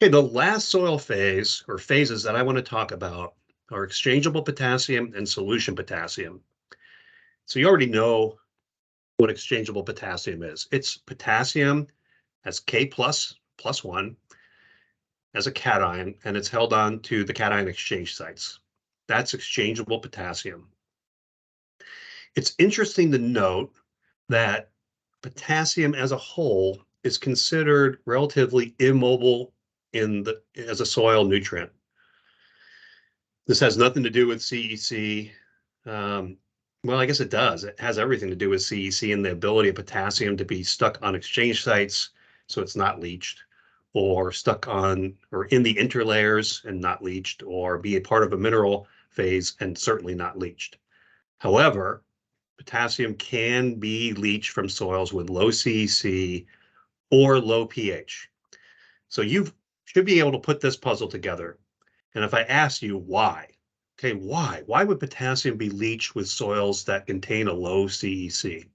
Okay, the last soil phase or phases that I want to talk about are exchangeable potassium and solution potassium. So you already know what exchangeable potassium is. It's potassium as K plus one as a cation, and it's held on to the cation exchange sites. That's exchangeable potassium. It's interesting to note that potassium as a whole is considered relatively immobile as a soil nutrient. This has nothing to do with CEC. Um, well, I guess it does. It has everything to do with CEC and the ability of potassium to be stuck on exchange sites so it's not leached, or stuck on or in the interlayers and not leached, or be a part of a mineral phase and certainly not leached. However, potassium can be leached from soils with low CEC or low pH. So you should be able to put this puzzle together. And if I ask you why, okay, why? Why would potassium be leached with soils that contain a low CEC?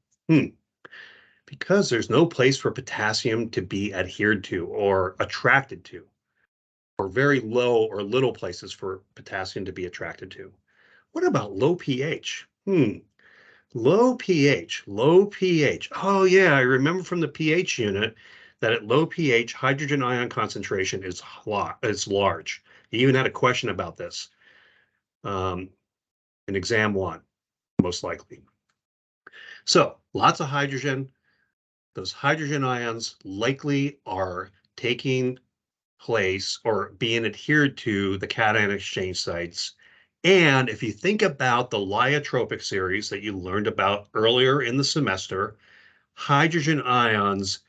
Because there's no place for potassium to be adhered to or attracted to, or very low or little places for potassium to be attracted to. What about low pH? Low pH, low pH. Oh yeah, I remember from the pH unit that at low pH, hydrogen ion concentration is large. You even had a question about this in exam one, most likely. So lots of hydrogen. Those hydrogen ions likely are taking place or being adhered to the cation exchange sites. And if you think about the lyotropic series that you learned about earlier in the semester, hydrogen ions,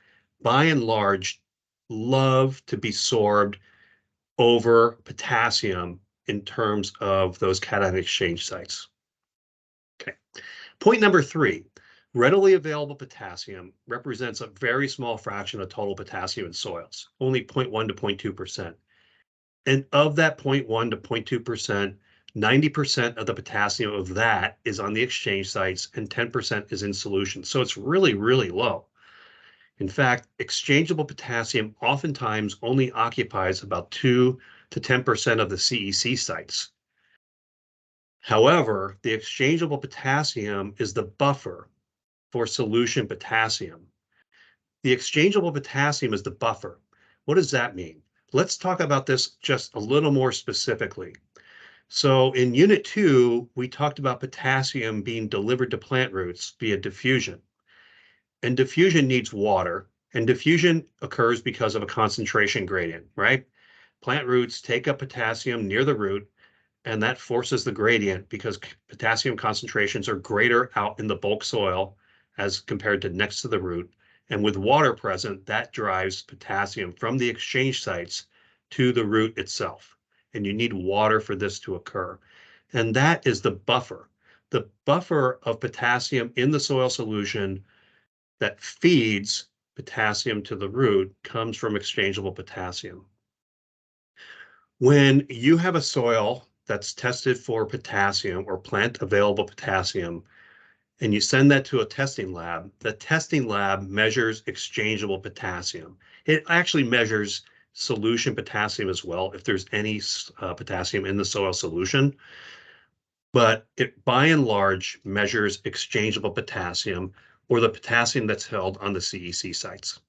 by and large, love to be sorbed over potassium in terms of those cation exchange sites. Okay. Point number three, readily available potassium represents a very small fraction of total potassium in soils, only 0.1 to 0.2%. And of that 0.1 to 0.2%, 90% of the potassium of that is on the exchange sites and 10% is in solution. So it's really, really low. In fact, exchangeable potassium oftentimes only occupies about 2 to 10% of the CEC sites. However, the exchangeable potassium is the buffer for solution potassium. The exchangeable potassium is the buffer. What does that mean? Let's talk about this just a little more specifically. So in Unit 2, we talked about potassium being delivered to plant roots via diffusion. And diffusion needs water, and diffusion occurs because of a concentration gradient, right? Plant roots take up potassium near the root, and that forces the gradient because potassium concentrations are greater out in the bulk soil as compared to next to the root. And with water present, that drives potassium from the exchange sites to the root itself. And you need water for this to occur. And that is the buffer. The buffer of potassium in the soil solution that feeds potassium to the root comes from exchangeable potassium. When you have a soil that's tested for potassium or plant available potassium, and you send that to a testing lab, the testing lab measures exchangeable potassium. It actually measures solution potassium as well, if there's any potassium in the soil solution. But it, by and large, measures exchangeable potassium or the potassium that's held on the CEC sites.